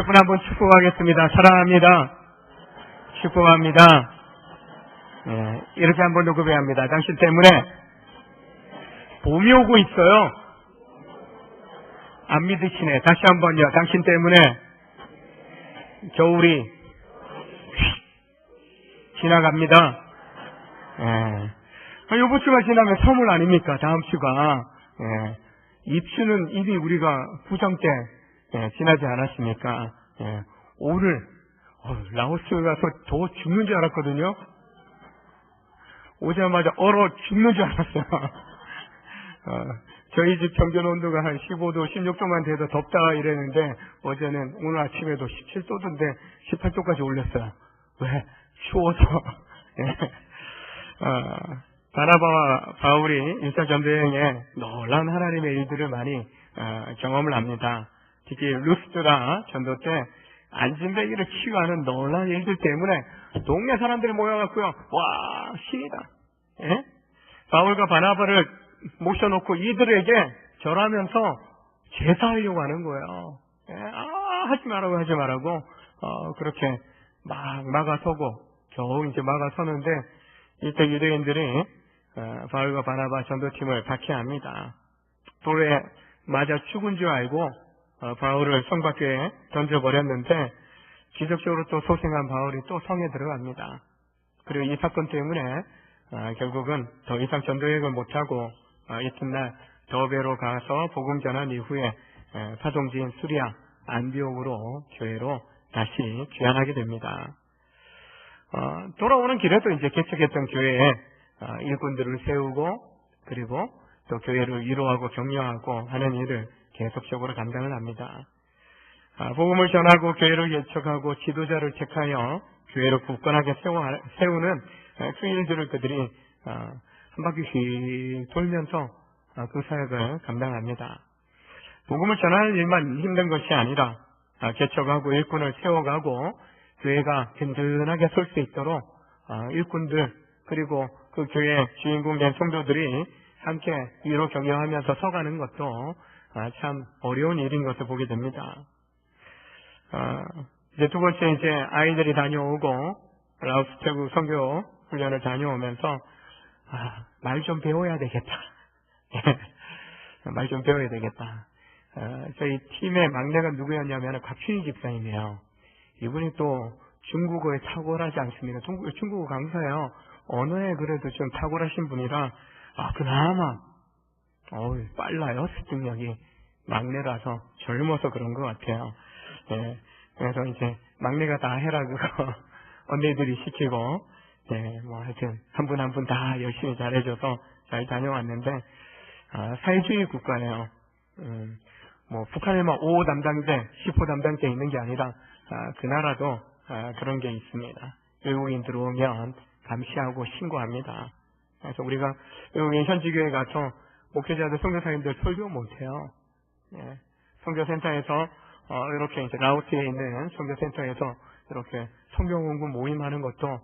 여러분 한번 축복하겠습니다. 사랑합니다. 축복합니다. 이렇게 한번 녹음해야 합니다. 당신 때문에 봄이 오고 있어요. 안 믿으시네. 다시 한번요. 당신 때문에 겨울이 지나갑니다. 요번 주가 지나면 선물 아닙니까? 다음 주가. 입추는 이미 우리가 구정 때 지나지 않았습니까? 오늘 라오스 가서 더 죽는 줄 알았거든요. 오자마자 얼어 죽는 줄 알았어요. 저희 집 평균 온도가 한 15도, 16도만 돼도 덥다 이랬는데 어제는 오늘 아침에도 17도던데 18도까지 올렸어요. 왜? 추워서. 바나바와 바울이 1차 전도여행에 놀라운 하나님의 일들을 많이 경험을 합니다. 특히 루스드라 전도 때 안진뱅이를 치유하는 놀라운 일들 때문에 동네 사람들이 모여갖고요. 와, 신이다. 바울과 바나바를 모셔놓고 이들에게 절하면서 제사하려고 하는 거예요. 하지 말라고 그렇게 막 막아서고 겨우 이제 막아서는데 이때 유대인들이 바울과 바나바 전도팀을 박해합니다. 돌에 맞아 죽은 줄 알고 바울을 성 밖에 던져버렸는데 기적적으로 또 소생한 바울이 또 성에 들어갑니다. 그리고 이 사건 때문에 결국은 더 이상 전도여행을 못하고 이튿날 더베로 가서 복음 전한 이후에 파송지인 수리아 안디옥으로 교회로 다시 귀환하게 됩니다. 돌아오는 길에도 이제 개척했던 교회에 일꾼들을 세우고 그리고 또 교회를 위로하고 격려하고 하는 일을 계속적으로 감당을 합니다. 복음을 전하고 교회를 개척하고 지도자를 택하여 교회를 굳건하게 세우는 그 일들을 그들이 한 바퀴씩 돌면서 그 사역을 감당합니다. 복음을 전하는 일만 힘든 것이 아니라 개척하고 일꾼을 세워가고 교회가 든든하게 설 수 있도록 일꾼들 그리고 그 교회 주인공 된 성도들이 함께 위로 격려하면서 서가는 것도 참 어려운 일인 것을 보게 됩니다. 이제 두 번째 이제 아이들이 다녀오고 라오스 태국 선교 훈련을 다녀오면서 말 좀 배워야 되겠다. 말 좀 배워야 되겠다. 저희 팀의 막내가 누구였냐면 곽춘희 집사님이에요. 이분이 또 중국어에 탁월하지 않습니다. 중국어 강사예요. 언어에 그래도 좀 탁월하신 분이라 그나마 빨라요. 습득력이. 막내라서 젊어서 그런 것 같아요. 그래서 이제 막내가 다 해라 그거 언니들이 시키고 하여튼 한 분 한 분 다 열심히 잘해줘서 잘 다녀왔는데 사회주의 국가예요. 북한에만 5 담당제, 10호 담당제 있는 게 아니라 그 나라도 그런 게 있습니다. 외국인 들어오면 감시하고 신고합니다. 그래서 우리가 외국인 현지교회 가서 목회자들, 선교사님들 설교 못해요. 선교센터에서 이렇게 이제 라오스에 있는 선교센터에서 이렇게 성경 공부 모임하는 것도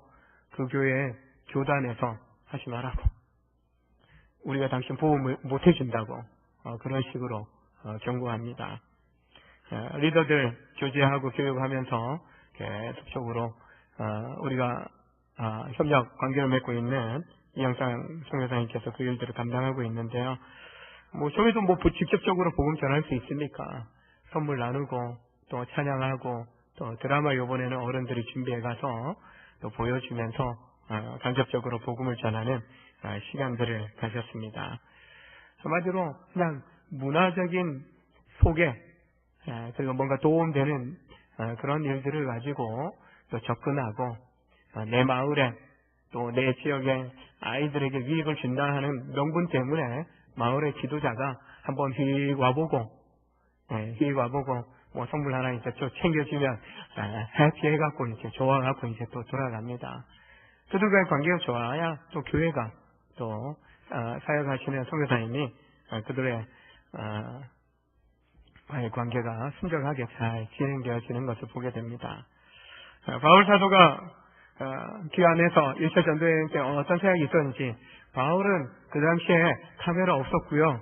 그 교회 교단에서 하지 말라고. 우리가 당신 보호 못 해준다고 그런 식으로 경고합니다. 리더들 교제하고 교육하면서 계속적으로 우리가 협력 관계를 맺고 있는 이영상 선교사님께서 그 일들을 감당하고 있는데요. 저희도 직접적으로 복음 전할 수 있습니까? 선물 나누고 또 찬양하고 또 드라마 이번에는 어른들이 준비해 가서 또 보여주면서 간접적으로 복음을 전하는 시간들을 가졌습니다. 한마디로 그냥 문화적인 소개 그리고 뭔가 도움되는 그런 일들을 가지고 또 접근하고 내 마을에 또 내 지역의 아이들에게 유익을 준다 하는 명분 때문에 마을의 지도자가 한번 휙 와보고 선물 하나 이제 또 챙겨주면 해피해갖고 이제 좋아갖고 이제 또 돌아갑니다. 그들과의 관계가 좋아야 또 교회가 또 사역하시는 선교사님이 그들의 관계가 순적하게 잘 진행되어지는 것을 보게 됩니다. 바울 사도가 귀환해서 1차 전도여행 때 어떤 생각이 있었는지 바울은 그 당시에 카메라 없었고요.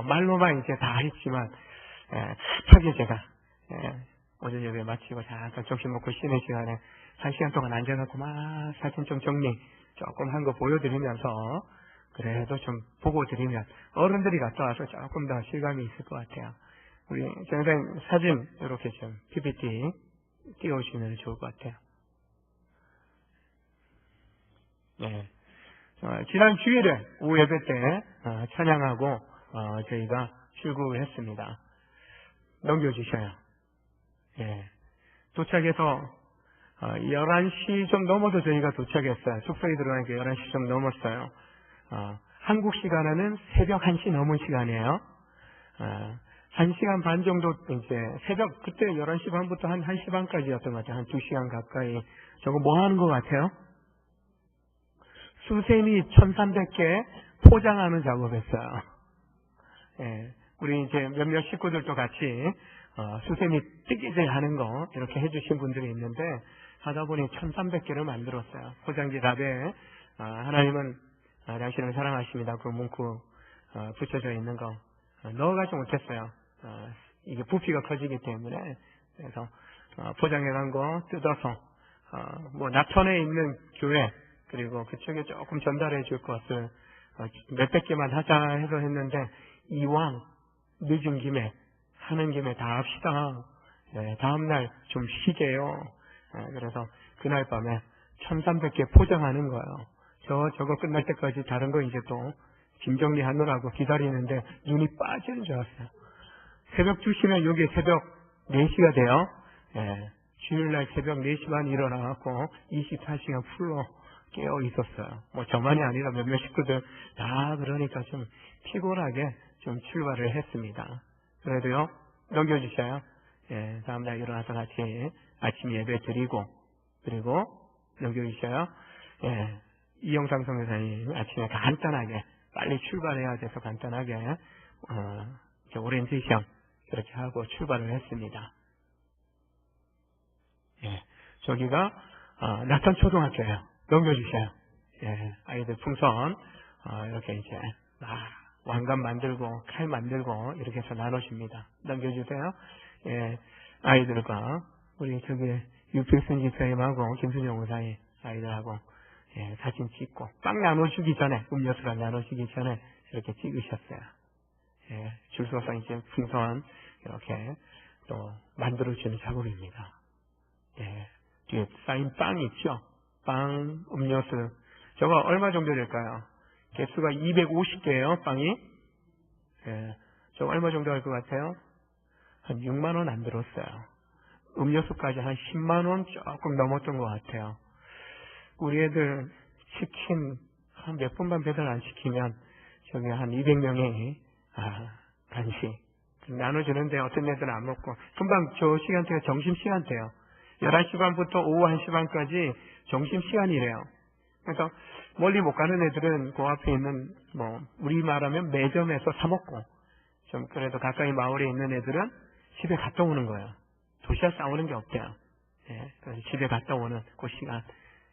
말로만 이제 다 했지만 습하게 제가 오전 예배 마치고 잠깐 점심 먹고 쉬는 시간에 1시간 동안 앉아갖고 막 사진 좀 정리 조금 한 거 보여드리면서 그래도 좀 보고 드리면 어른들이 갔다 와서 조금 더 실감이 있을 것 같아요. 우리 정상 사진 이렇게 좀 PPT 띄워주시면 좋을 것 같아요. 네. 지난 주일에 오후 예배 때 찬양하고 저희가 출국했습니다. 넘겨주셔요. 예. 도착해서 11시 좀 넘어서 저희가 도착했어요. 숙소에 들어가니까 11시 좀 넘었어요. 한국 시간에는 새벽 1시 넘은 시간이에요. 1시간 반 정도 이제 새벽 그때 11시 반부터 한 1시 반까지였던 것 같아요. 한 2시간 가까이. 저거 뭐 하는 것 같아요? 수세미 1300개 포장하는 작업했어요. 예. 우리 이제 몇몇 식구들도 같이 수세미 뜨개질 하는 거 이렇게 해주신 분들이 있는데 하다 보니 1300개를 만들었어요. 포장지 답에 하나님은 당신을 사랑하십니다. 그 문구 붙여져 있는 거 넣어가지 못했어요. 이게 부피가 커지기 때문에. 그래서 포장해간 거 뜯어서 뭐 나천에 있는 교회 그리고 그쪽에 조금 전달해 줄 것을 몇백 개만 하자 해서 했는데 이왕 늦은 김에 하는 김에 다 합시다. 다음날 좀 쉬게요. 그래서 그날 밤에 1300개 포장하는 거예요. 저거 끝날 때까지 다른 거 이제 또 짐 정리하느라고 기다리는데 눈이 빠지는 줄 알았어요. 새벽 2시면 여기 새벽 4시가 돼요. 주일날 새벽 4시 반 일어나갖고 24시간 풀로 깨어 있었어요. 뭐 저만이 아니라 몇몇 식구들 다 그러니까 좀 피곤하게 좀 출발을 했습니다. 그래도요, 넘겨주셔요. 다음날 일어나서 같이 아침 예배 드리고, 그리고 넘겨주셔요. 이영상 선교사님 아침에 간단하게, 빨리 출발해야 돼서 간단하게, 오렌지션, 그렇게 하고 출발을 했습니다. 저기가, 낙천초등학교예요. 넘겨주셔요. 아이들 풍선, 이렇게 이제, 왕관 만들고, 칼 만들고, 이렇게 해서 나눠줍니다. 넘겨주세요. 아이들과, 우리 저기, 유필순 집사님하고, 김순영 의사님 아이들하고, 사진 찍고, 빵 나눠주기 전에, 음료수를 나눠주기 전에, 이렇게 찍으셨어요. 줄 서서 이제 풍선, 이렇게, 또, 만들어주는 작업입니다. 뒤에 쌓인 빵 있죠? 빵, 음료수. 저거 얼마 정도 될까요? 개수가 250개예요, 빵이. 저거 얼마 정도 할 것 같아요? 한 6만 원 안 들었어요. 음료수까지 한 10만 원 조금 넘었던 것 같아요. 우리 애들 치킨 한 몇 분만 배달 안 시키면 저기 한 200명이 간식 나눠주는데 어떤 애들은 안 먹고 금방 저 시간대가 점심시간대요. 11시 반부터 오후 1시 반까지 점심시간이래요. 그래서 멀리 못 가는 애들은 그 앞에 있는 우리 말하면 매점에서 사 먹고 좀 그래도 가까이 마을에 있는 애들은 집에 갔다 오는 거예요. 도시락 싸우는 게 없대요. 그래서 집에 갔다 오는 그 시간.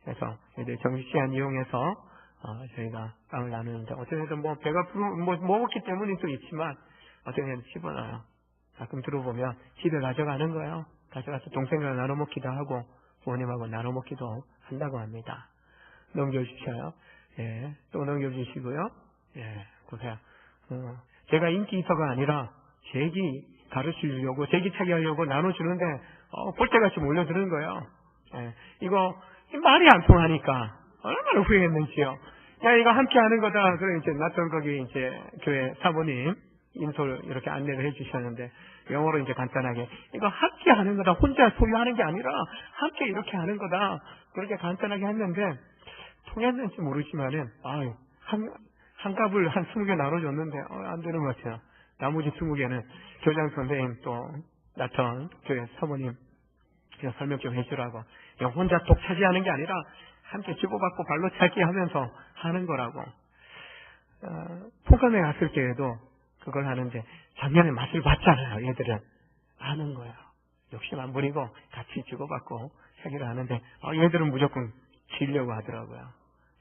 그래서 애들 점심시간 이용해서 저희가 빵을 나누는데 어떤 애들은 배가 먹었기 때문이 또 있지만 어떤 애들은 집어넣어요. 가끔 들어보면 집에 가져가는 거예요. 가져가서 동생과 나눠 먹기도 하고 부모님하고 나눠 먹기도 한다고 합니다. 넘겨주셔요. 또 넘겨주시고요. 보세요. 제가 인기 있어가 아니라 제기 가르치려고 제기차기 하려고 나눠주는데 볼때같이 몰려드는 거예요. 이거 말이 안 통하니까 얼마나 후회했는지요. 야 이거 함께 하는 거다. 그래 이제 낯선 거기 이제 교회 사모님 인솔 이렇게 안내를 해주셨는데 영어로 이제 간단하게 이거 함께 하는 거다. 혼자 소유하는 게 아니라 함께 이렇게 하는 거다. 그렇게 간단하게 했는데 통했는지 모르지만은 한 값을 한 20개 나눠줬는데 안 되는 것 같아요. 나머지 20개는 교장 선생님 또 낯선 교회 사모님 설명 좀 해주라고. 혼자 독차지하는 게 아니라 함께 주고받고 발로 차기 하면서 하는 거라고. 포감에 갔을 때에도 그걸 하는데 작년에 맛을 봤잖아요. 얘들은 아는 거예요. 욕심 안 부리고 같이 주고받고 차기를 하는데 얘들은 무조건 지려고 하더라고요.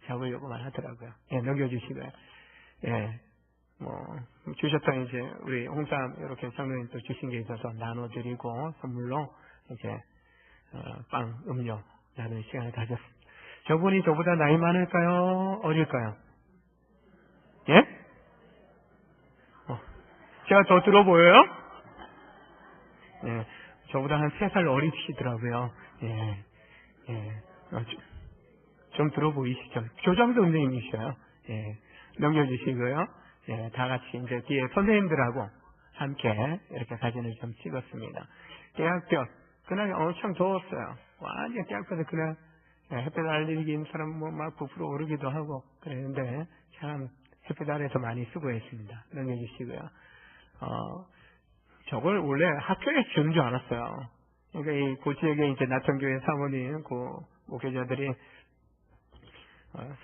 잡으려고만 하더라고요. 넘겨주시고요. 주셨던 이제 우리 홍삼 이렇게 장로님 또 주신 게 있어서 나눠드리고 선물로 이제 빵, 음료 나누는 시간을 가졌습니다. 저분이 저보다 나이 많을까요? 어릴까요? 예? 제가 더 들어 보여요? 예, 저보다 한 3살 어리시더라고요. 예, 예. 좀 들어 보이시죠? 교장 선생님이셔요. 예, 넘겨주시고요. 예, 다 같이 이제 뒤에 선생님들하고 함께 이렇게 사진을 좀 찍었습니다. 대학교, 그날 엄청 더웠어요. 완전 대학교에서 그날 햇볕 알레르기인 사람 막 부풀어 오르기도 하고 그랬는데 참 햇볕 아래서 많이 수고했습니다. 넘겨주시고요. 저걸 원래 학교에 주는 줄 알았어요. 그러니까 이 고지역에 이제 나천교회 사모님, 그 목회자들이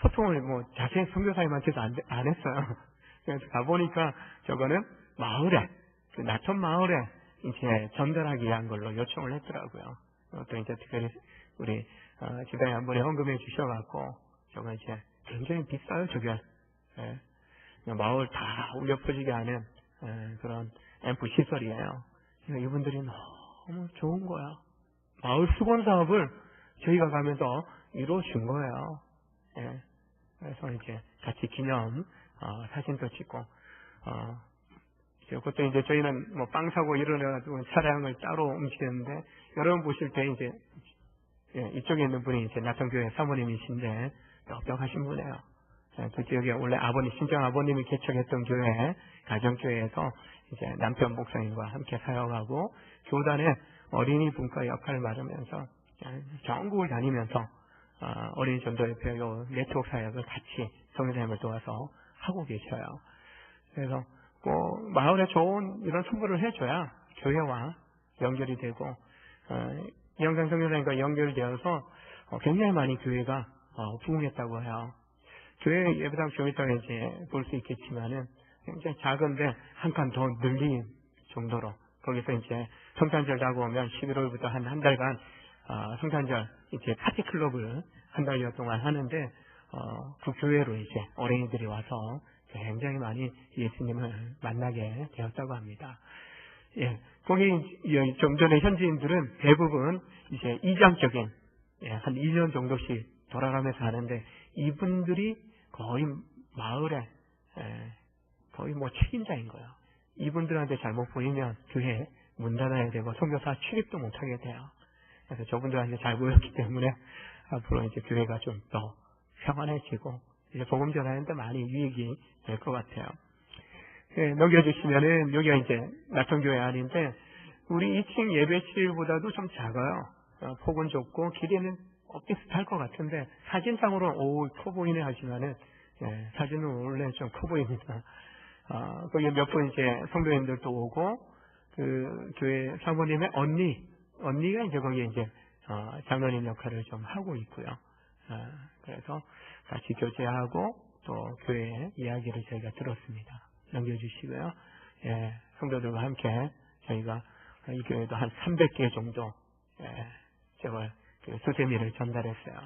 소통을 자세히 선교사님한테도 안 했어요. 그래서 가보니까 저거는 마을에, 그 나천 마을에 이제 전달하기 위한 걸로 요청을 했더라고요. 또 이제 특별히 우리 지당에 한 번에 헌금해 주셔갖고 저거 이제 굉장히 비싸요, 저게. 예. 마을 다 울려 퍼지게 하는 그런 앰프 시설이에요. 그러니까 이분들이 너무 좋은 거야. 마을 수건 사업을 저희가 가면서 이루어준 거예요. 예. 그래서 이제 같이 기념 사진도 찍고 그것도 이제 저희는 빵 사고 일어나가지고 차량을 따로 움직였는데 여러분 보실 때 이제 이쪽에 있는 분이 이제 나천교회 사모님이신데 똑똑하신 분이에요. 그 지역에 원래 아버님, 친정 아버님이 개척했던 교회, 가정교회에서 이제 남편 목사님과 함께 사역하고 교단의 어린이 분과 역할을 맡으면서 전국을 다니면서 어린이 전도협회 네트워크 사역을 같이 성교사님을 도와서 하고 계셔요. 그래서 마을에 좋은 이런 선물을 해줘야 교회와 연결이 되고 영상 성교사님과 연결되어서 굉장히 많이 교회가 부흥했다고 해요. 교회 예배당 좀 이따가 이제 볼 수 있겠지만은 굉장히 작은데 한 칸 더 늘린 정도로 거기서 이제 성탄절 다가오면 11월부터 한 달간 성탄절 이제 파티 클럽을 한 달여 동안 하는데 그 교회로 이제 어린이들이 와서 굉장히 많이 예수님을 만나게 되었다고 합니다. 예, 거기 좀 전에 현지인들은 대부분 이제 이장적인 한 2년 정도씩 돌아가면서 하는데 이분들이 거의 마을에 거의 책임자인 거예요. 이분들한테 잘못 보이면 교회 문 닫아야 되고 선교사 출입도 못하게 돼요. 그래서 저분들한테 잘 보였기 때문에 앞으로 이제 교회가 좀 더 평안해지고 이제 복음 전하는데 많이 유익이 될 것 같아요. 예, 넘겨주시면은 여기가 이제 나천교회 안인데 우리 2층 예배실보다도 좀 작아요. 폭은 좁고 길이는 비슷할 것 같은데 사진상으로 커 보이네 하지만은 사진은 원래 좀 커 보입니다. 거기 몇 분 이제 성도님들도 오고 그 교회 사모님의 언니가 이제 거기에 이제 장로님 역할을 좀 하고 있고요. 그래서 같이 교제하고 또 교회 이야기를 저희가 들었습니다. 넘겨주시고요. 예, 성도들과 함께 저희가 이 교회도 한 300개 정도 저걸 수세미를 전달했어요.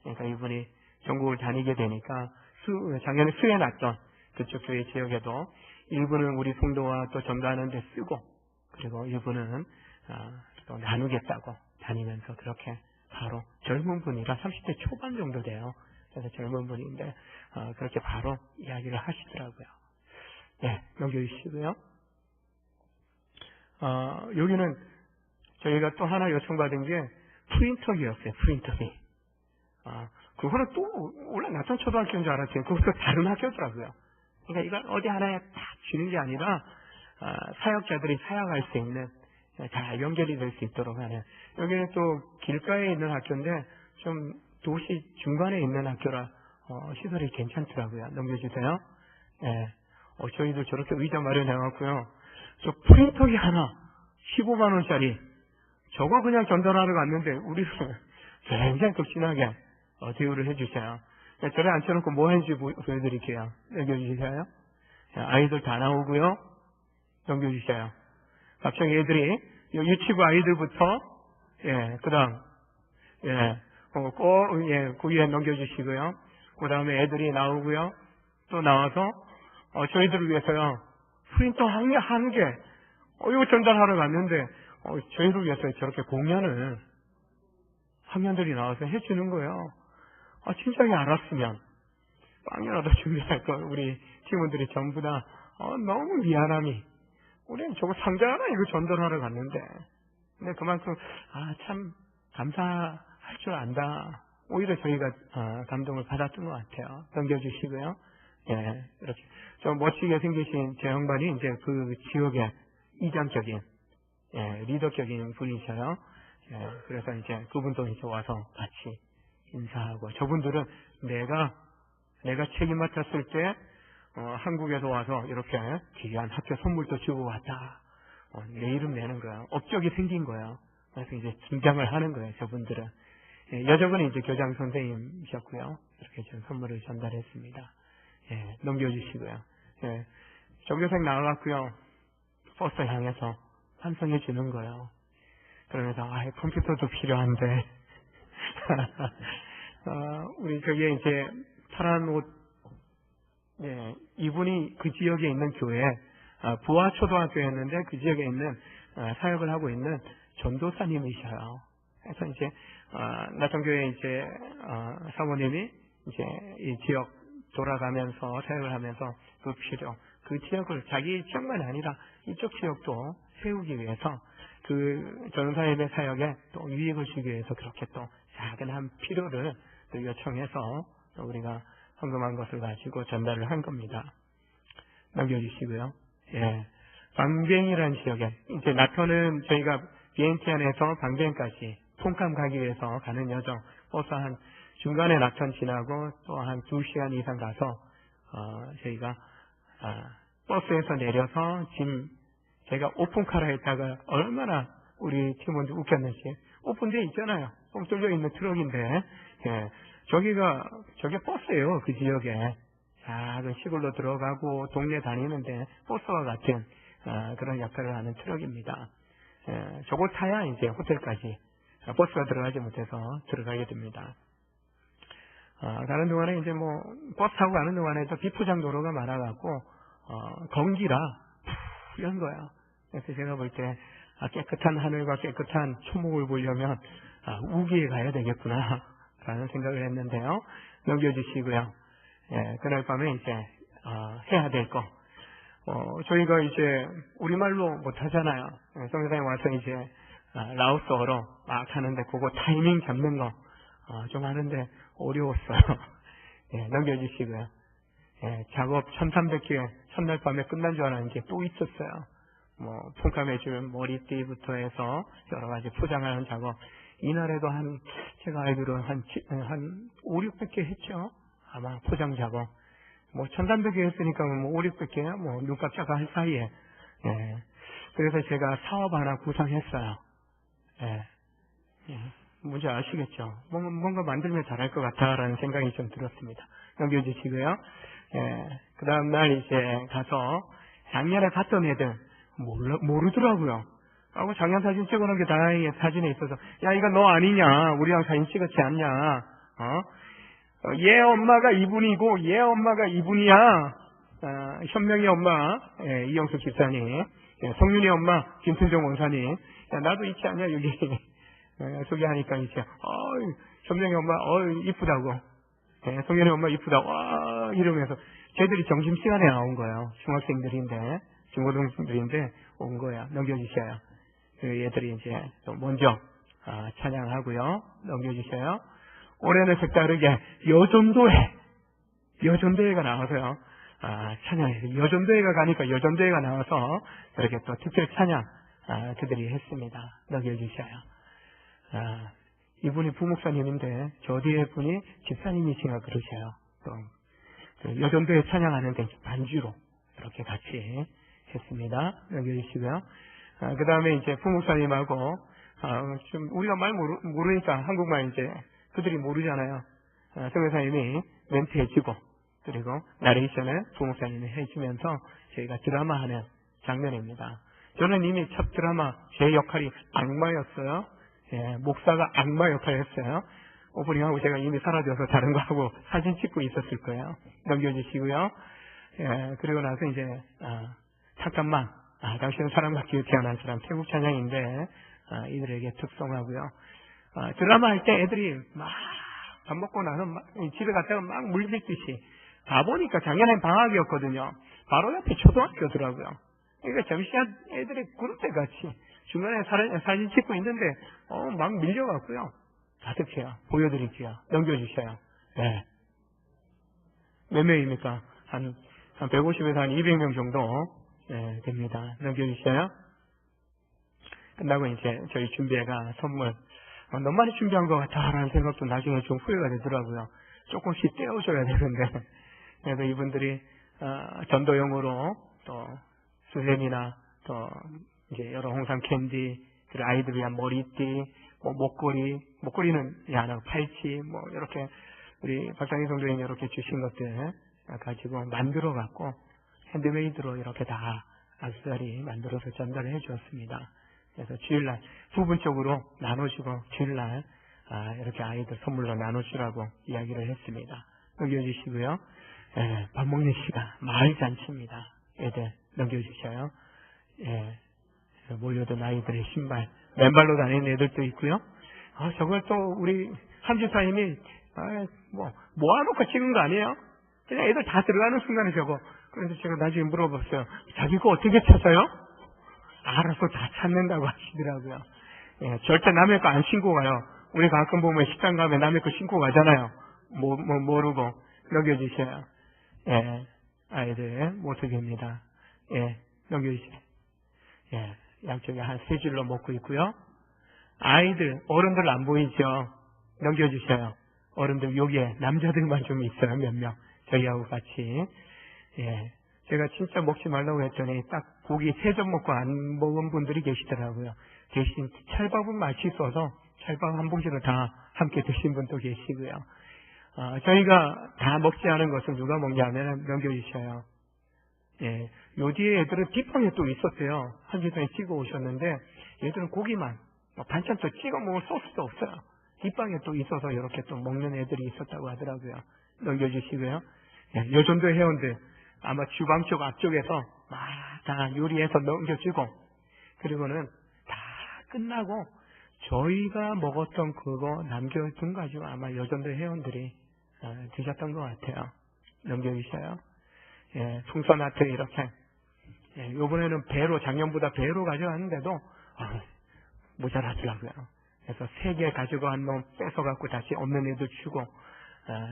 그러니까 이분이 전국을 다니게 되니까 작년에 수해났던 그쪽 교회 지역에도 일부는 우리 성도와 또 전도하는 데 쓰고 그리고 일부는 또 나누겠다고 다니면서 그렇게 바로 젊은 분이라 30대 초반 정도 돼요. 그래서 젊은 분인데 그렇게 바로 이야기를 하시더라고요. 네, 넘겨주시고요. 여기는 저희가 또 하나 요청받은 게 프린터기였어요. 프린터기. 그거는 또 원래 나천 초등학교인 줄 알았어요. 그것도 다른 학교더라고요. 그러니까 이걸 어디 하나에 딱 주는 게 아니라 사역자들이 사역할 수 있는 다 연결이 될 수 있도록 하는. 여기는 또 길가에 있는 학교인데 좀 도시 중간에 있는 학교라 시설이 괜찮더라고요. 넘겨주세요. 네. 저희도 저렇게 의자 마련해갖고요. 저 프린터기 하나 15만 원짜리 저거 그냥 전달하러 갔는데 우리를 굉장히 극진하게 대우를 해주셔요. 저래 앉혀놓고 뭐 하는지 보여드릴게요. 넘겨주셔요. 아이들 다 나오고요. 넘겨주셔요. 갑자기 애들이 유치부 아이들부터 그 다음 그 위에 넘겨주시고요. 그 다음에 애들이 나오고요. 또 나와서 저희들을 위해서요. 프린터 한 개 이거 전달하러 갔는데 저희를 위해서 저렇게 공연을 학년들이 나와서 해주는 거예요. 진작에 알았으면 빵이라도 준비할 걸. 우리 팀원들이 전부 다 너무 미안함이, 우리는 저거 상자 하나 이거 전달하러 갔는데, 근데 그만큼 참 감사할 줄 안다. 오히려 저희가 감동을 받았던 것 같아요. 넘겨주시고요. 예, 이렇게 좀 멋지게 생기신 제 형반이 이제 그 지역의 이장적인, 리더격인 분이셔요. 그래서 이제 그분도 이제 와서 같이 인사하고, 저분들은 내가 책임 맡았을 때 한국에서 와서 이렇게 귀한 학교 선물도 주고 왔다. 내 이름 내는 거야. 업적이 생긴 거야. 그래서 이제 등장을 하는 거예요, 저분들은. 여자분은 이제 교장 선생님이셨고요. 이렇게 좀 선물을 전달했습니다. 넘겨주시고요. 전교생 나와갖고요, 버스 향해서 환송해 주는 거예요. 그러면서 컴퓨터도 필요한데 우리 저기에 이제 파란 옷, 이분이 그 지역에 있는 교회, 부하초등학교였는데 그 지역에 있는 사역을 하고 있는 전도사님이셔요. 그래서 이제 나천교회 이제 사모님이 이제 이 지역 돌아가면서 사역을 하면서 그 필요, 그 지역을 자기 지역만이 아니라 이쪽 지역도 세우기 위해서 그 전도사님의 사역에 또 유익을 주기 위해서 그렇게 또 작은 한 필요를 또 요청해서 또 우리가 헌금한 것을 가지고 전달을 한 겁니다. 넘겨주시고요. 방뱅이라는 지역에, 이제 나토는 저희가 비엔티안에서 방뱅까지 폰캄 가기 위해서 가는 여정, 버스 한 중간에 나천 지나고 또 한 2시간 이상 가서 저희가 버스에서 내려서 제가 오픈카라 했다가 얼마나 우리 팀원들 웃겼는지, 오픈돼 있잖아요. 뻥 뚫려 있는 트럭인데, 저게 버스예요. 그 지역에 작은 시골로 들어가고 동네 다니는데 버스와 같은 그런 역할을 하는 트럭입니다. 저거 타야 이제 호텔까지 버스가 들어가지 못해서 들어가게 됩니다. 가는 동안에 이제 버스 타고 가는 동안에도 비포장 도로가 많아갖고 건기라 이런 거야. 그래서 제가 볼 때 깨끗한 하늘과 깨끗한 초목을 보려면 우기에 가야 되겠구나 라는 생각을 했는데요. 넘겨주시고요. 그날 밤에 이제 해야 될 거, 저희가 이제 우리말로 못하잖아요. 성교사님 와서 이제 라오스어로 막 하는데 그거 타이밍 잡는 거 좀 하는데 어려웠어요. 넘겨주시고요. 작업 1300개 첫날 밤에 끝난 줄 알았는데 또 있었어요. 폰캄해줄 머리띠부터 해서 여러 가지 포장하는 작업. 이날에도 제가 알기로는 한 5, 600개 했죠. 아마 포장 작업. 1300개 했으니까 5, 600개야. 눈 깜짝할 할 사이에. 그래서 제가 사업 하나 구상했어요. 뭔지 아시겠죠? 뭔가 만들면 잘할 것 같다라는 생각이 좀 들었습니다. 넘겨주시고요. 그 다음날 이제 가서 작년에 갔던 애들 모르더라고요. 하고 작년 사진 찍어놓은 게 다행히 사진에 있어서, 야, 이거 너 아니냐? 우리랑 사진 찍었지 않냐? 얘 엄마가 이분이고 얘 엄마가 이분이야. 현명이 엄마 이영수 집사님, 성윤이 엄마 김순정 원사님. 야, 나도 있지 않냐 여기. 소개하니까 이제 현명이 엄마 이쁘다고, 성윤이 엄마 이쁘다 와 이러면서 쟤들이 점심시간에 나온 거예요. 중학생들인데 중고등생들인데 온 거야. 넘겨주셔요. 얘들이 이제 먼저 찬양하고요. 넘겨주셔요. 올해는 색다르게 여전도회가 나와서요. 찬양해요. 여전도회가 가니까 여전도회가 나와서 이렇게 또 특별 찬양 그들이 했습니다. 넘겨주셔요. 이분이 부목사님인데 저 뒤에 분이 집사님이신가 그러셔요. 또 여전도회 찬양하는데 반주로 이렇게 같이 했습니다. 넘겨주시고요. 그 다음에 이제 부목사님하고 좀 우리가 말 모르니까 한국말 이제 그들이 모르잖아요. 성교사님이 멘트 해주고, 그리고 나레이션을 부목사님이 해주면서 저희가 드라마하는 장면입니다. 저는 이미 첫 드라마 제 역할이 악마였어요. 목사가 악마 역할을 했어요. 오프닝하고 제가 이미 사라져서 다른 거 하고 사진 찍고 있었을 거예요. 넘겨주시고요. 그리고 나서 이제 잠깐만 당신은 사랑받기 위해 태어난 사람, 태국 찬양인데, 이들에게 특성하고요. 드라마 할 때 애들이 막 밥 먹고 나서 집에 갔다가 막 물밀듯이 가보니까 작년엔 방학이었거든요. 바로 옆에 초등학교더라고요. 그러니까 점심시간 애들이 그룹대 같이 중간에 사진 찍고 있는데 막 밀려갔고요. 가득해요. 보여드릴게요. 넘겨주셔요. 네. 몇 명입니까? 한 150에서 한 200명 정도 됩니다. 넘겨주셔요. 끝나고 이제 저희 준비회가 선물 너무 많이 준비한 것 같다라는 생각도 나중에 좀 후회가 되더라고요. 조금씩 떼어줘야 되는데 그래서 이분들이 전도용으로 또 수세미나 또 이제 여러 홍삼 캔디, 그리고 아이들 위한 머리띠, 뭐 목걸이는 하나 팔찌, 뭐 이렇게 우리 박상희 성도님 이렇게 주신 것들 가지고 만들어 갖고 핸드메이드로 이렇게 다 액세서리 만들어서 전달을 해주었습니다. 그래서 주일날 부분적으로 나눠주고 주일날 이렇게 아이들 선물로 나눠주라고 이야기를 했습니다. 넘겨주시고요. 밥 먹는 시간 마을 잔치입니다. 애들 넘겨주셔요. 몰려든 아이들의 신발 맨발로 다니는 애들도 있고요. 저걸 또 우리 함주사님이 모아놓고 찍은 거 아니에요? 그냥 애들 다 들어가는 순간에 저거. 그래서 제가 나중에 물어봤어요. 자기 거 어떻게 찾아요? 알아서 다 찾는다고 하시더라고요. 절대 남의 거 안 신고 가요. 우리 가끔 보면 식당 가면 남의 거 신고 가잖아요. 모르고 넘겨주셔요. 아이들 모습입니다. 넘겨주세요. 양쪽에 한 3줄로 먹고 있고요. 아이들, 어른들 안 보이죠? 넘겨주셔요. 어른들 여기에 남자들만 좀 있어요. 몇 명. 저희하고 같이. 제가 진짜 먹지 말라고 했더니 딱 고기 3점 먹고 안 먹은 분들이 계시더라고요. 대신 찰밥은 맛있어서 찰밥 한 봉지를 다 함께 드신 분도 계시고요. 저희가 다 먹지 않은 것을 누가 먹냐면 넘겨주셔요. 요 뒤에 애들은 뒷방에 또 있었어요. 한 주전에 찍어 오셨는데 얘들은 고기만 반찬 또 찍어 먹을 소스도 없어요. 뒷방에 또 있어서 이렇게 또 먹는 애들이 있었다고 하더라고요. 넘겨주시고요. 요 정도 회원들 아마 주방 쪽 앞쪽에서 막 다 요리해서 넘겨주고 그리고는 다 끝나고 저희가 먹었던 그거 남겨둔 가지고 아마 요 정도 회원들이 드셨던 것 같아요. 넘겨주셔요. 풍선하트 이렇게. 요번에는 배로, 작년보다 배로 가져왔는데도, 모자라더라고요. 그래서 3개 가지고 한 놈 뺏어갖고 다시 없는 애들 주고,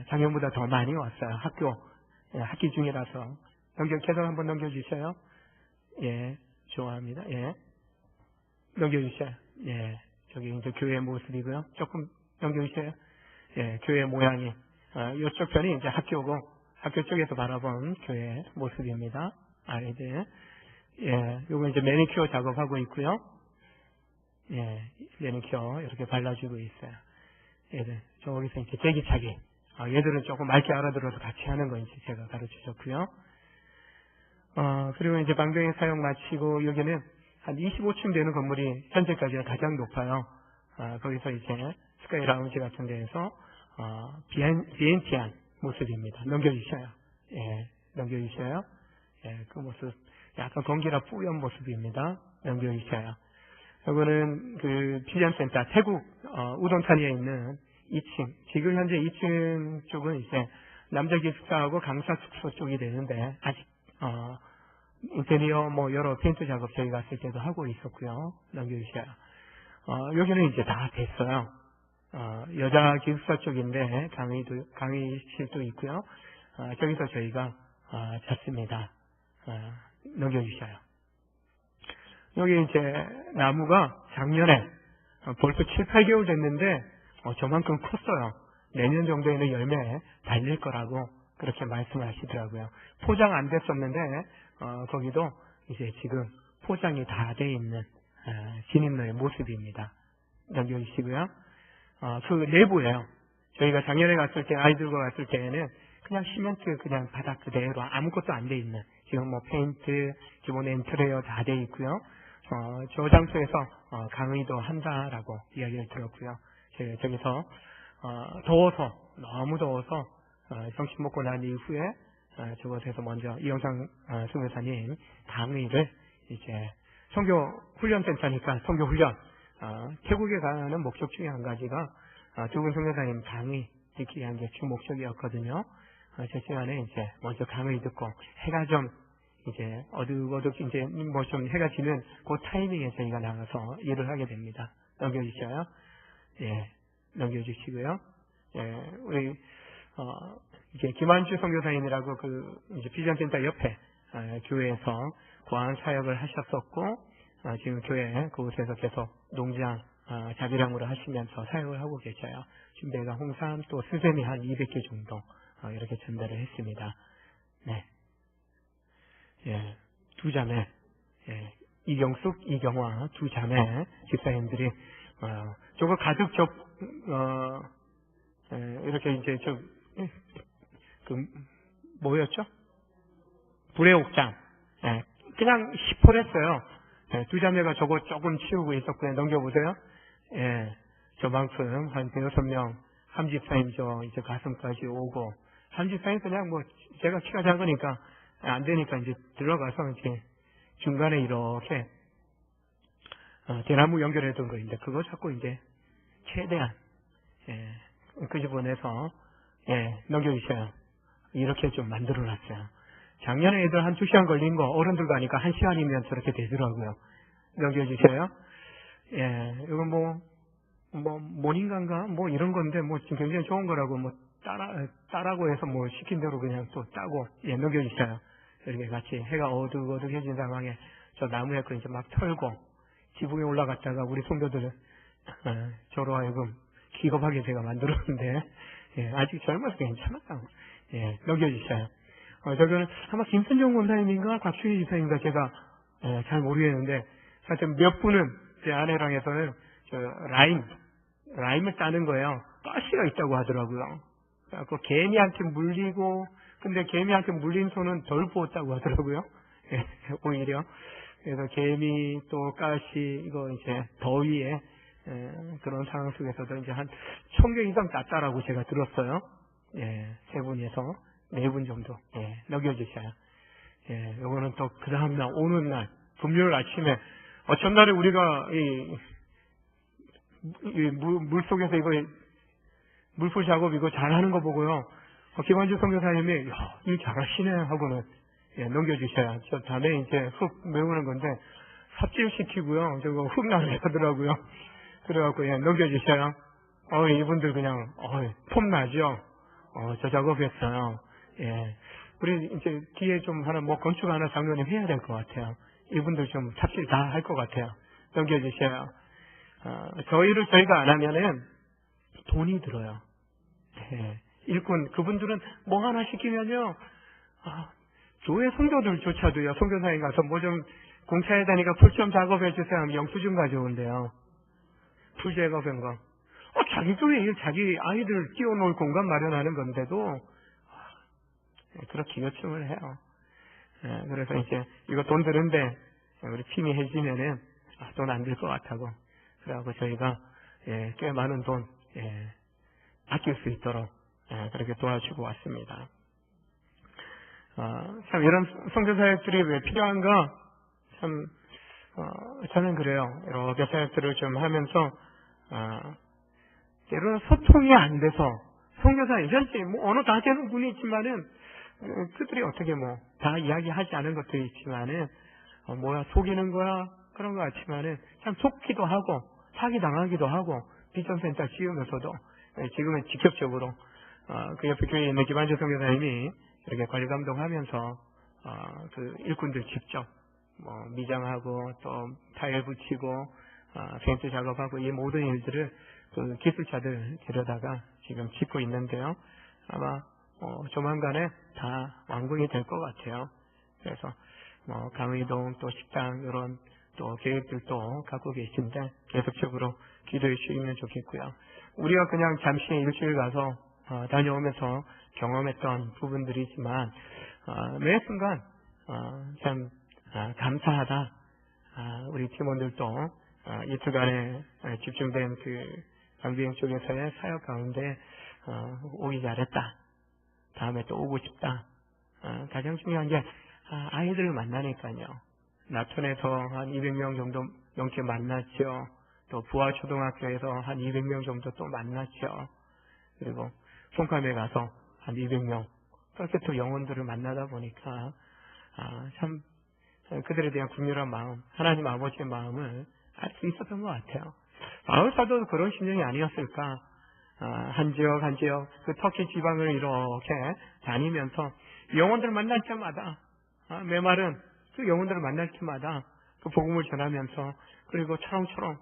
작년보다 더 많이 왔어요. 학기 중이라서. 계속 한번 넘겨주셔요. 좋아합니다. 넘겨주셔요. 저기 이제 교회 모습이고요. 조금 넘겨주셔요. 교회 모양이. 이쪽 편이 이제 학교고, 학교 쪽에서 바라본 교회 모습입니다. 아이들. 요거 이제 매니큐어 작업하고 있고요. 매니큐어 이렇게 발라주고 있어요. 얘들, 저기서 이제 제기차기. 얘들은 조금 맑게 알아들어서 같이 하는 거 이제 제가 가르쳐 줬고요. 그리고 이제 방병의 사용 마치고 여기는 한 25층 되는 건물이 현재까지가 가장 높아요. 거기서 이제 스카이 라운지 같은 데에서, 비엔티안 모습입니다. 넘겨주셔요. 넘겨주셔요. 그 모습, 약간 공기라 뿌연 모습입니다. 넘겨주셔요. 이거는 그 필리언센터, 태국, 우동탄리에 있는 2층, 지금 현재 2층 쪽은 이제 남자 기숙사하고 강사 숙소 쪽이 되는데, 아직, 인테리어 여러 페인트 작업 저희 갔을 때도 하고 있었고요. 넘겨주셔요. 여기는 이제 다 됐어요. 여자 기숙사 쪽인데 강의실도 있고요. 저기서 저희가 잤습니다. 넘겨주셔요. 여기 이제 나무가 작년에 벌써 7, 8개월 됐는데 저만큼 컸어요. 내년 정도에는 열매 달릴 거라고 그렇게 말씀하시더라고요. 포장 안 됐었는데 거기도 이제 지금 포장이 다 돼 있는 진입로의 모습입니다. 넘겨주시고요. 그 내부예요. 저희가 작년에 갔을 때, 아이들과 갔을 때에는 그냥 시멘트 그냥 바닥 그대로 아무것도 안 돼 있는, 지금 페인트, 기본 인테리어 다 돼 있고요. 저 장소에서 강의도 한다라고 이야기를 들었고요. 저기서 더워서, 너무 더워서 점심 먹고 난 이후에 저곳에서 먼저 이영상 선교사님 강의를 이제 선교 훈련센터니까 선교 훈련, 태국에 가는 목적 중에 한 가지가 두 분 선교사님 강의 듣기 위한 게 주 목적이었거든요. 저 시간에 이제 먼저 강의 듣고 해가 좀 이제 어둑어둑 이제 뭐 좀 해가 지는 그 타이밍에 저희가 나가서 일을 하게 됩니다. 넘겨주셔요. 예, 넘겨주시고요. 예, 우리 이제 김한주 선교사님이라고 그 이제 비전센터 옆에 교회에서 보안 사역을 하셨었고 지금 교회 그곳에서 계속 농장 자비랑으로 하시면서 사역을 하고 계셔요. 지금 내가 홍삼 또 스샘이 한 200개 정도 이렇게 전달을 했습니다. 네, 예, 두 자매, 예, 이경숙, 이경화 두 자매 집사님들이 저거 가득 이렇게 이제 뭐였죠? 불의 옥장. 예, 그냥 시퍼랬어요. 예, 두 자매가 저거 조금 치우고 있었고요. 넘겨보세요. 예, 저만큼 한 6명, 한 집사님 이제 가슴까지 오고, 한 집사님 그냥 뭐, 제가 키가 작으니까, 안 되니까 이제 들어가서 이제 중간에 이렇게, 대나무 연결해둔 거인데, 그거 자꾸 이제, 최대한, 예, 끄집어내서, 예, 넘겨주셔요. 이렇게 좀 만들어 놨어요. 작년에 애들 한 2시간 걸린 거 어른들 가니까 1시간이면 저렇게 되더라고요. 넘겨주세요. 예, 이거 모닝간가? 이런 건데, 지금 굉장히 좋은 거라고, 따라고 해서 시킨 대로 그냥 또 따고, 예, 넘겨주셔요. 이렇게 같이 해가 어둑어둑해진 상황에 저 나무에 그 이제 막 털고, 지붕에 올라갔다가 우리 성도들, 저로 하여금 기겁하게 제가 만들었는데, 예, 아직 젊어서 괜찮았다고. 예, 넘겨주셔요. 저거는 아마 김선정 권사님인가 곽수희 지사님인가 제가 잘 모르겠는데 하여튼 몇 분은 제 아내랑 해서는 라임을 따는 거예요. 가시가 있다고 하더라고요. 그래서 개미한테 물리고 근데 개미한테 물린 손은 덜 부었다고 하더라고요. 예, 오히려 그래서 개미 또 가시 이거 이제 더위에 그런 상황 속에서도 이제 한 1000개 이상 땄다라고 제가 들었어요. 예, 세 분에서 4분 정도, 예, 넘겨주셔요. 예, 요거는 또 그 다음날, 오는 날, 금요일 아침에, 전날에 우리가 물 속에서 이거, 물풀 작업 이거 잘하는 거 보고요. 김한주 선교사님이, 야, 일 잘하시네 하고는, 예, 넘겨주셔요. 저 다음에 이제 흙 메우는 건데, 삽질시키고요. 저거 흙 나게 하더라고요. 그래갖고, 예, 넘겨주셔요. 이분들 그냥, 폼나죠? 저 작업했어요. 예. 우리 이제 뒤에 좀 건축 하나 장로님 해야 될 것 같아요. 이분들 좀 삽질 다 할 것 같아요. 넘겨주셔요. 저희가 안 하면은 돈이 들어요. 예. 일꾼, 그분들은 뭐 하나 시키면요. 교회 성도들조차도요. 선교사님 가서 뭐 좀 공차해야 되니까 풀 좀 작업해 주세요 하면 영수증 가져온대요. 풀 작업한 거. 자기 교회 일, 자기 아이들 끼워놓을 공간 마련하는 건데도, 그렇게 요청을 해요. 예, 그래서 이제, 이거 돈 드는데, 우리 팀이 해지면은, 돈 안 들 것 같다고. 그래갖고 저희가, 예, 꽤 많은 돈, 예, 아낄 수 있도록, 예, 그렇게 도와주고 왔습니다. 참, 이런 선교사역들이 왜 필요한가? 참, 저는 그래요. 이렇게 사역들을 좀 하면서, 때로는 소통이 안 돼서 선교사님 현재 어느 다되는 분이 있지만은 그들이 어떻게 다 이야기하지 않은 것들이 있지만은 속이는 거야 그런 것 같지만은 참 속기도 하고 사기 당하기도 하고 비전센터 지으면서도 지금은 직접적으로 그 옆에 교회에 있는 김한주 선교사님이 이렇게 관리 감독하면서 그 일꾼들 직접 미장하고 또 타일 붙이고 펜트 작업하고 이 모든 일들을 그 기술자들 데려다가 지금 짓고 있는데요. 아마 조만간에 다 완공이 될 것 같아요. 그래서 강의동 또 식당 이런 또 계획들도 갖고 계신데 계속적으로 기도해 주시면 좋겠고요. 우리가 그냥 잠시 일주일 가서 다녀오면서 경험했던 부분들이지만 매 순간 참 감사하다. 우리 팀원들도 이틀간에 집중된 그 강비행 쪽에서의 사역 가운데 오기 잘했다. 다음에 또 오고 싶다. 가장 중요한 게 아이들을 만나니까요. 나천에서 한 200명 정도 넘게 만났죠. 또 부하초등학교에서 한 200명 정도 또 만났죠. 그리고 송감에 가서 한 200명. 그렇게 또 영혼들을 만나다 보니까 참 그들에 대한 국률한 마음, 하나님 아버지의 마음을 알 수 있었던 것 같아요. 바울 사도도 그런 심정이 아니었을까? 한 지역 한 지역 그 터키 지방을 이렇게 다니면서 영혼들을 만날 때마다 메말은 그 영혼들을 만날 때마다 그 복음을 전하면서 그리고 초롱초롱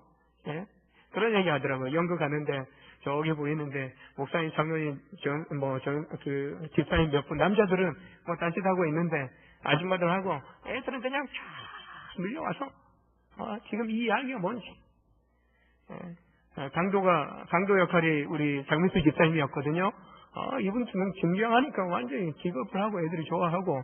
그런 얘기 하더라고요. 연극 가는데 저기 보이는데 목사님 장로님 그 집사님 몇 분 남자들은 뭐 딴짓하고 있는데 아줌마들하고 애들은 그냥 쫙 밀려와서 지금 이 이야기가 뭔지 강도 역할이 우리 장민수 집사님이었거든요. 이분 증명하니까 완전히 기겁을 하고 애들이 좋아하고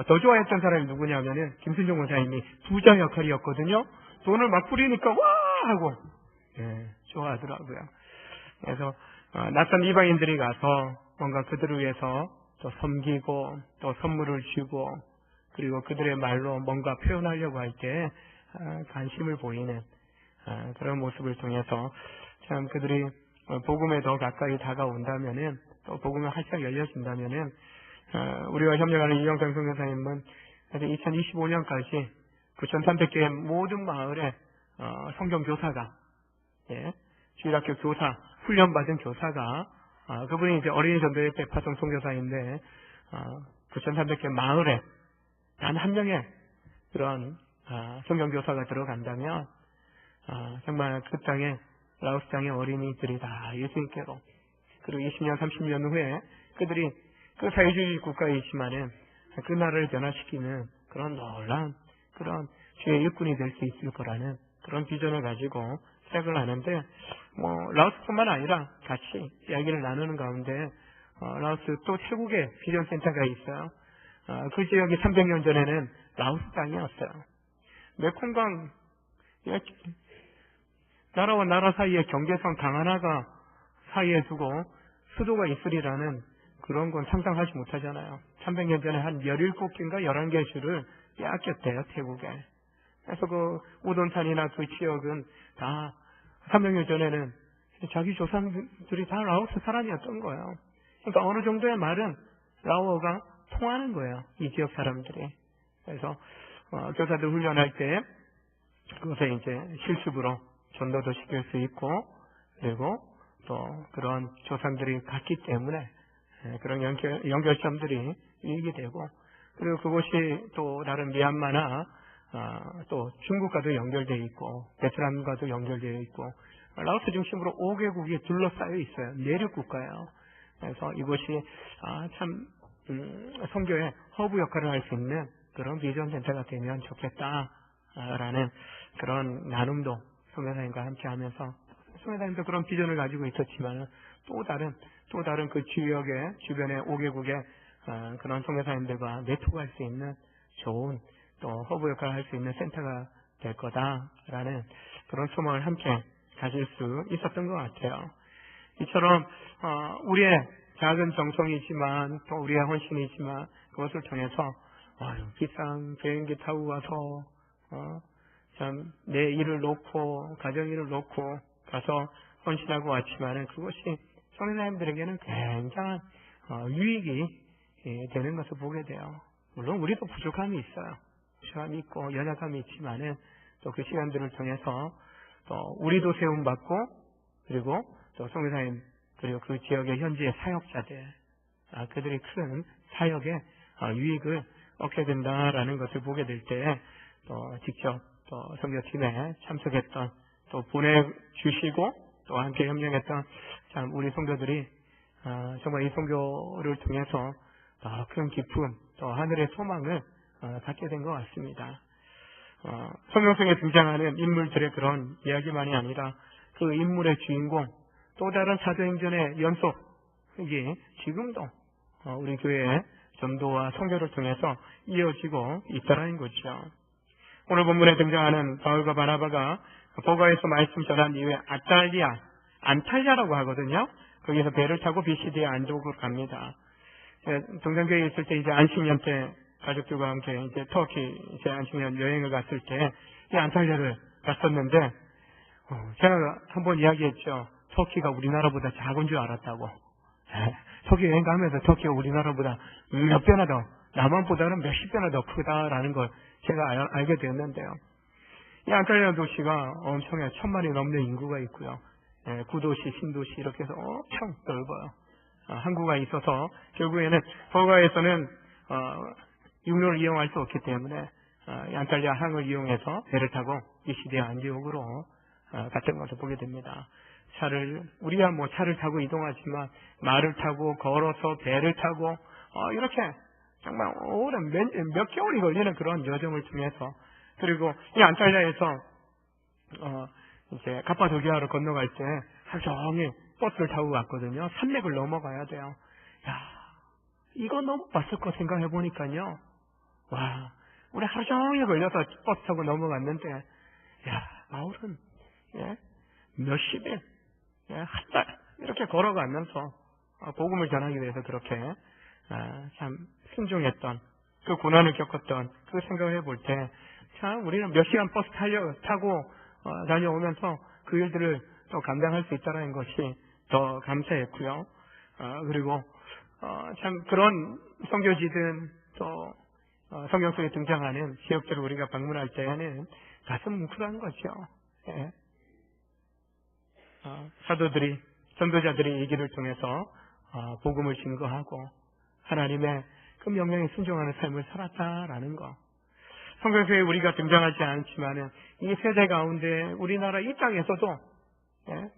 더 좋아했던 사람이 누구냐면은 김순종 목사님이 부자 역할이었거든요. 돈을 막 뿌리니까 와 하고 좋아하더라고요. 그래서 낯선 이방인들이 가서 뭔가 그들을 위해서 또 섬기고 또 선물을 주고 그리고 그들의 말로 뭔가 표현하려고 할 때 관심을 보이는 그런 모습을 통해서 참 그들이 복음에 더 가까이 다가온다면은 또 복음이 활짝 열려진다면은 우리와 협력하는 이영상 선교사님은 2025년까지 9,300개의 모든 마을에 성경교사가 주일학교 교사 훈련받은 교사가 그분이 이제 어린이 전도회 파송 선교사인데 9,300개 마을에 단 한 명의 그런 성경교사가 들어간다면 정말 그 땅에 라오스 땅의 어린이들이 다 예수님께로 그리고 20년 30년 후에 그들이 그 사회주의 국가에 있지만은 그 나라를 변화시키는 그런 놀라운 그런 주의 일꾼이 될 수 있을 거라는 그런 비전을 가지고 시작을 하는데 라오스뿐만 아니라 같이 이야기를 나누는 가운데 라오스 또 태국에 비전 센터가 있어요. 그 지역이 300년 전에는 라오스 땅이었어요. 메콩강 나라와 나라 사이에 경계선 강 하나가 사이에 두고 수도가 있으리라는 그런 건 상상하지 못하잖아요. 300년 전에 한 17개인가 11개 주를 빼앗겼대요, 태국에. 그래서 그 우돈산이나 그 지역은 다 300년 전에는 자기 조상들이 다 라오스 사람이었던 거예요. 그러니까 어느 정도의 말은 라오어가 통하는 거예요, 이 지역 사람들이. 그래서 교사들 훈련할 때 그것에 이제 실습으로 전도도 시킬 수 있고 그리고 또 그런 조상들이 같기 때문에 그런 연결점들이 이익이 되고 그리고 그곳이 또 다른 미얀마나 또 중국과도 연결되어 있고 베트남과도 연결되어 있고 라오스 중심으로 5개국이 둘러싸여 있어요. 내륙 국가예요. 그래서 이곳이 참 선교의 허브 역할을 할 수 있는 그런 비전 센터가 되면 좋겠다라는 그런 나눔도 선교사님과 함께 하면서 선교사님도 그런 비전을 가지고 있었지만 또 다른 그 지역의 주변의 5개국의 그런 선교사님들과 네트워크할 수 있는 좋은 또 허브 역할을 할 수 있는 센터가 될 거다라는 그런 소망을 함께 가질 수 있었던 것 같아요. 이처럼 우리의 작은 정성이지만 또 우리의 헌신이지만 그것을 통해서 비싼 비행기 타고 가서 참 내 일을 놓고 가정 일을 놓고 가서 헌신하고 왔지만은 그것이 선교사님들에게는 굉장한 유익이 되는 것을 보게 돼요. 물론 우리도 부족함이 있어요. 부족함이 있고 연약함이 있지만은 또 그 시간들을 통해서 또 우리도 세움받고 그리고 또 선교사님 그리고 그 지역의 현지의 사역자들 그들이 큰 사역에 유익을 얻게 된다라는 것을 보게 될 때 또 직접 또 선교팀에 참석했던 또 보내주시고 또 함께 협력했던 참 우리 선교들이 정말 이 선교를 통해서 더 큰 기쁨 또 하늘의 소망을 갖게 된 것 같습니다. 성경성에 등장하는 인물들의 그런 이야기만이 아니라 그 인물의 주인공 또 다른 사도행전의 연속이 지금도 우리 교회의 전도와 선교를 통해서 이어지고 있다는 거죠. 오늘 본문에 등장하는 바울과 바나바가 보가에서 말씀 전한 이후에 안탈리아라고 하거든요. 거기서 배를 타고 비시디아 안독으로 갑니다. 동산교회에 있을 때 이제 안식년 때 가족들과 함께 이제 터키 재난청년 여행을 갔을 때 이 안탈리아를 갔었는데 제가 한번 이야기했죠. 터키가 우리나라보다 작은 줄 알았다고. 터키 여행 가면서 터키가 우리나라보다 몇 배나 더, 남한보다는 몇십 배나 더 크다라는 걸 제가 알게 되었는데요. 이 안탈리아 도시가 엄청나게 1000만이 넘는 인구가 있고요. 구도시, 신도시 이렇게 해서 엄청 넓어요. 항구가 있어서 결국에는 버가에서는 육로를 이용할 수 없기 때문에 이 안탈리아 항을 이용해서 배를 타고 이시디아 안디옥으로 갔던 것을 보게 됩니다. 우리야 뭐 차를 타고 이동하지만 말을 타고 걸어서 배를 타고 이렇게 정말 오랜 몇 개월이 걸리는 그런 여정을 통해서, 그리고 이 안탈리아에서 이제 카파도키아를 건너갈 때 하루 종일 버스를 타고 갔거든요. 산맥을 넘어가야 돼요. 야, 이거 너무 봤을 거 생각해 보니까요. 와, 우리 하루 종일 걸려서 버스 타고 넘어갔는데, 야, 마을은 몇십일, 한 달 이렇게 걸어가면서 복음을 전하기 위해서 그렇게 참 순종했던, 그 고난을 겪었던 그 생각을 해볼 때, 참 우리는 몇 시간 버스 타고 다녀오면서 그 일들을 또 감당할 수 있다는 것이 더 감사했고요. 그리고 참 그런 선교지든 또 성경 속에 등장하는 지역들을 우리가 방문할 때에는 가슴 뭉클한 거죠. 예. 사도들이, 전도자들이 이 길을 통해서 복음을 증거하고 하나님의 그 명령에 순종하는 삶을 살았다라는 거. 성경 속에 우리가 등장하지 않지만은 이 세대 가운데 우리나라 이 땅에서도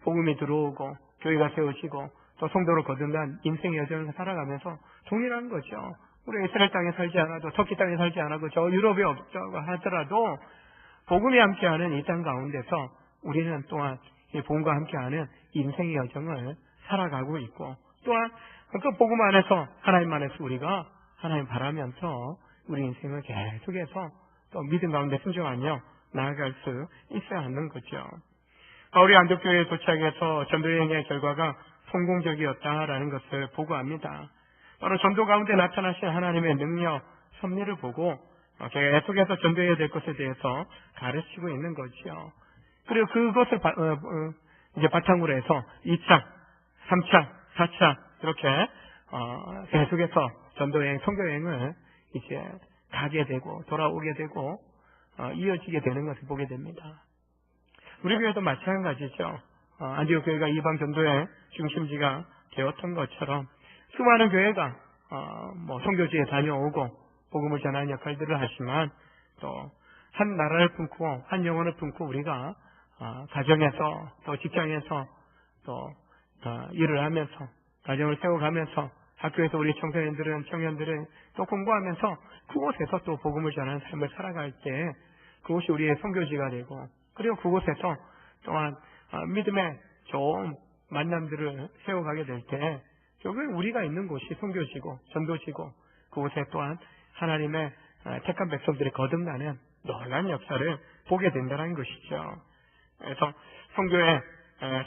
복음이 들어오고 교회가 세워지고 또 성도로 거듭난 인생의 여정을 살아가면서 동일한 거죠. 우리 이스라엘 땅에 살지 않아도, 터키 땅에 살지 않아도, 저 유럽에 없다고 하더라도 복음이 함께하는 이 땅 가운데서 우리는 또한 이 복음과 함께하는 인생의 여정을 살아가고 있고, 또한 그 복음 안에서, 하나님 안에서 우리가 하나님 바라면서 우리 인생을 계속해서 또 믿음 가운데 순종하며 나아갈 수 있어야 하는 거죠. 바울이 안독교회에 도착해서 전도여행의 결과가 성공적이었다라는 것을 보고합니다. 바로 전도 가운데 나타나신 하나님의 능력, 섭리를 보고 계속해서 전도해야 될 것에 대해서 가르치고 있는 거죠. 그리고 그것을 이제 바탕으로 해서 2차, 3차, 4차 이렇게 계속해서 전도여행, 선교여행을 이제 가게 되고 돌아오게 되고 이어지게 되는 것을 보게 됩니다. 우리 교회도 마찬가지죠. 안디옥 교회가 이방 전도의 중심지가 되었던 것처럼 수많은 교회가 선교지에 다녀오고 복음을 전하는 역할들을 하지만 또 한 나라를 품고 한 영혼을 품고 우리가 가정에서 또 직장에서 또 일을 하면서 가정을 세워가면서 학교에서 우리 청년들은 또 공부하면서 그곳에서 또 복음을 전하는 삶을 살아갈 때 그곳이 우리의 선교지가 되고, 그리고 그곳에서 또한 믿음의 좋은 만남들을 세워가게 될 때 결국 우리가 있는 곳이 선교지고 전도지고 그곳에 또한 하나님의 택한 백성들이 거듭나는 놀라운 역사를 보게 된다는 것이죠. 그래서 선교의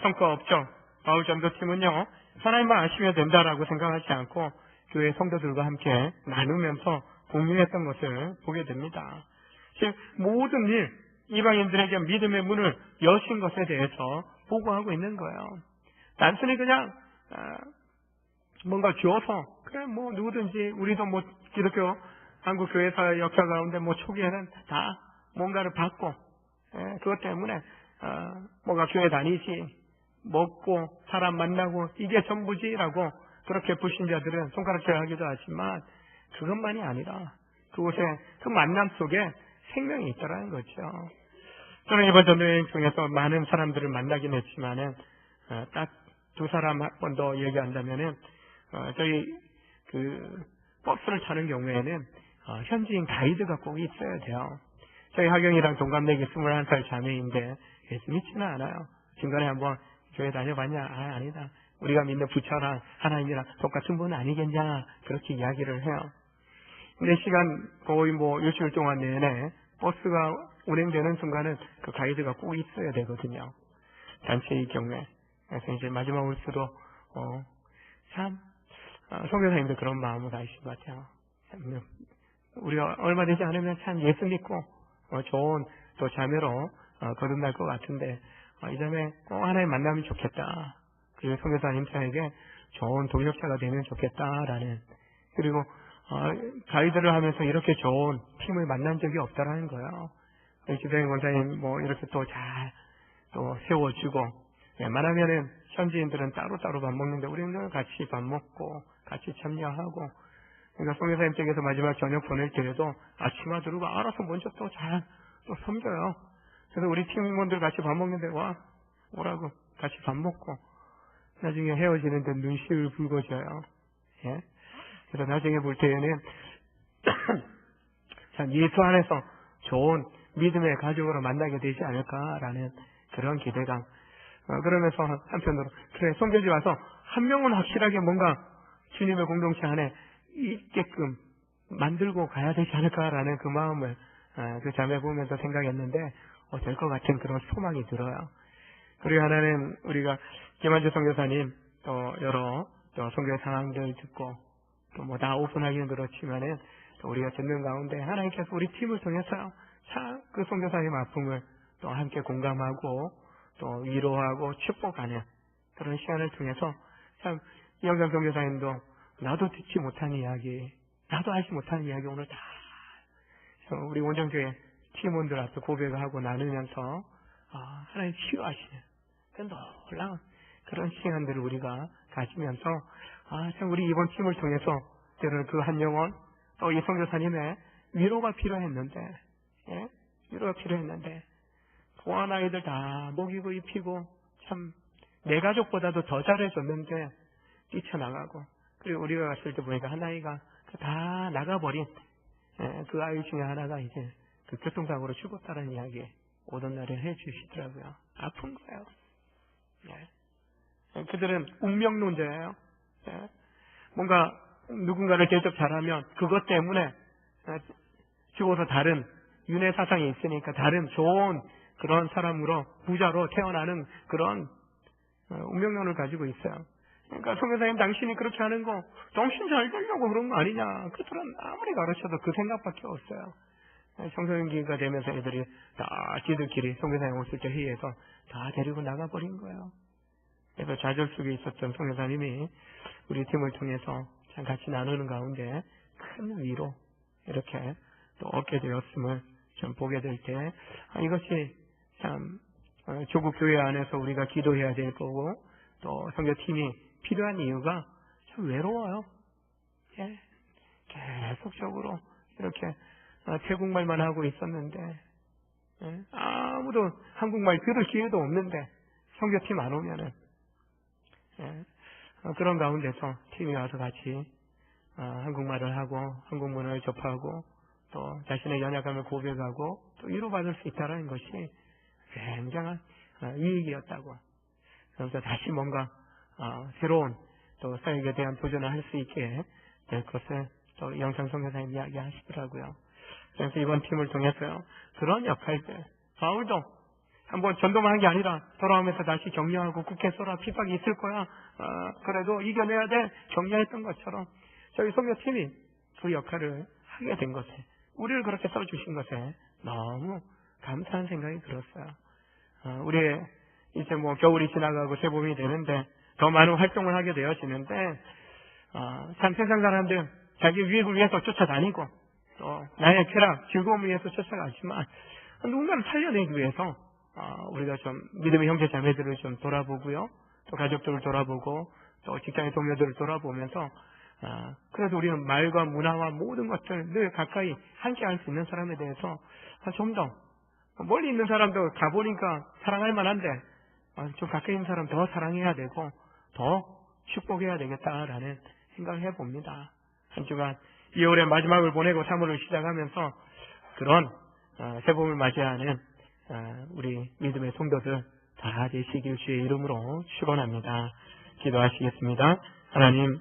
성과업적 바울 전도팀은요, 하나님만 아시면 된다라고 생각하지 않고 교회 성도들과 함께 나누면서 공유했던 것을 보게 됩니다. 즉 모든 일, 이방인들에게 믿음의 문을 여신 것에 대해서 보고하고 있는 거예요. 단순히 그냥 뭔가 주어서 그래 뭐 누구든지, 우리도 뭐 기독교 한국 교회사 역사 가운데 뭐 초기에는 다 뭔가를 받고 그것 때문에 뭔가 교회 다니지, 먹고 사람 만나고 이게 전부지라고 그렇게 불신자들은 손가락질 하기도 하지만 그것만이 아니라 그곳에 그 만남 속에 생명이 있다라는 거죠. 저는 이번 전도여행 중에서 많은 사람들을 만나긴 했지만은 딱 두 사람 한 번 더 얘기한다면은 저희 그 버스를 타는 경우에는 현지인 가이드가 꼭 있어야 돼요. 저희 하경이랑 동갑내기 21살 자매인데 믿지는 않아요. 중간에 한번 교회 다녀봤냐? 아니다. 우리가 믿는 부처랑 하나님이랑 똑같은 분 아니겠냐? 그렇게 이야기를 해요. 근데 시간 거의 일주일 동안 내내 버스가 운행되는 순간은 그 가이드가 꼭 있어야 되거든요. 단체의 경우에. 그래서 이제 마지막 올수도 참 선교사님도 그런 마음을 가지신 것 같아요. 우리가 얼마 되지 않으면 참 예수 믿고 좋은 또 자매로 거듭날 것 같은데 이 자매 꼭 하나님 만나면 좋겠다. 그리고 선교사님 저에게 좋은 동역자가 되면 좋겠다라는, 그리고 가이드를 하면서 이렇게 좋은 팀을 만난 적이 없다라는 거예요. 지도행 원사님 이렇게 또 잘 또 세워주고, 웬만하면은 현지인들은 따로따로 밥 먹는데 우리는 같이 밥 먹고 같이 참여하고, 그러니까 선교사님 쪽에서 마지막 저녁 보낼 때에도 아침마 들고 알아서 먼저 또 잘 또 섬겨요. 그래서 우리 팀원들 같이 밥 먹는데 오라고 같이 밥 먹고, 나중에 헤어지는데 눈시울 붉어져요. 예? 그래서 나중에 볼 때에는 참 예수 안에서 좋은 믿음의 가족으로 만나게 되지 않을까라는 그런 기대감. 그러면서 한편으로 그래, 선교지 와서 한 명은 확실하게 뭔가 주님의 공동체 안에 있게끔 만들고 가야 되지 않을까라는 그 마음을 그 자매 보면서 생각했는데 될 것 같은 그런 소망이 들어요. 그리고 하나는 우리가 김한주 선교사님 또 여러 또 선교 상황들 듣고 또 다 오픈하기는 그렇지만은 또 우리가 듣는 가운데 하나님께서 우리 팀을 통해서요 참 그 선교사님 아픔을 또 함께 공감하고 또 위로하고 축복하는 그런 시간을 통해서 참 이영상 선교사님도 나도 듣지 못한 이야기, 나도 알지 못한 이야기 오늘 다 우리 원정교회 팀원들 앞에 고백하고 나누면서 하나님 치유하시는 그 놀라운 그런 시간들을 우리가 가지면서 참 우리 이번 팀을 통해서 때로는 그 한 영혼 또 이 선교사님의 위로가 필요했는데, 예? 위로가 필요했는데 보안 아이들 다 먹이고 입히고 참 내 가족보다도 더 잘해줬는데 뛰쳐나가고, 그리고 우리가 갔을 때 보니까 한 아이가 다 나가버린 그 아이 중에 하나가 이제 그 교통사고로 죽었다는 이야기 오던 날에 해주시더라고요. 아픈 거예요. 예. 그들은 운명론자예요. 예. 뭔가 누군가를 대접 잘하면 그것 때문에 죽어서 다른 윤회 사상이 있으니까 다른 좋은 그런 사람으로 부자로 태어나는 그런 운명론을 가지고 있어요. 그러니까 선교사님 당신이 그렇게 하는 거 정신 잘 되려고 그런 거 아니냐. 그들은 아무리 가르쳐도 그 생각밖에 없어요. 청소년기가 되면서 애들이 다 지들끼리 선교사님 오실 때 회의에서 다 데리고 나가버린 거예요. 그래서 좌절 속에 있었던 선교사님이 우리 팀을 통해서 참 같이 나누는 가운데 큰 위로 이렇게 또 얻게 되었음을 좀 보게 될 때 이것이 참 조국 교회 안에서 우리가 기도해야 될 거고 또 선교팀이 필요한 이유가 참 외로워요. 예. 계속적으로 이렇게 태국말만 하고 있었는데 아무도 한국말 들을 기회도 없는데 선교팀 안 오면은 그런 가운데서 팀이 와서 같이 한국말을 하고 한국문을 접하고 또 자신의 연약함을 고백하고 또 위로받을 수 있다는 것이 굉장한 이익이었다고. 그래서 다시 뭔가 새로운 또 사역에 대한 도전을 할 수 있게 될 것을 또 영상 선교사님 이야기하시더라고요. 그래서 이번 팀을 통해서요 그런 역할들, 바울도 한번 전도만 한 게 아니라 돌아오면서 다시 격려하고 국회 써라, 핍박이 있을 거야, 그래도 이겨내야 돼, 격려했던 것처럼 저희 선교팀이 그 역할을 하게 된 것에, 우리를 그렇게 써주신 것에 너무 감사한 생각이 들었어요. 우리 이제 겨울이 지나가고 새봄이 되는데 더 많은 활동을 하게 되어지는데 참 세상 사람들 자기 유익을 위해서 쫓아다니고 또 나의 쾌락, 즐거움을 위해서 쫓아가지만 누군가를 살려내기 위해서 우리가 좀 믿음의 형제 자매들을 좀 돌아보고요, 또 가족들을 돌아보고 또 직장의 동료들을 돌아보면서 그래도 우리는 말과 문화와 모든 것들 늘 가까이 함께 할 수 있는 사람에 대해서 좀 더 멀리 있는 사람도 가보니까 사랑할 만한데 좀 가까이 있는 사람 더 사랑해야 되고 더 축복해야 되겠다라는 생각을 해봅니다. 한 주간 2월의 마지막을 보내고 3월을 시작하면서 그런 새봄을 맞이하는 우리 믿음의 성도들 다 되시길 주의 이름으로 축원합니다. 기도하시겠습니다. 하나님,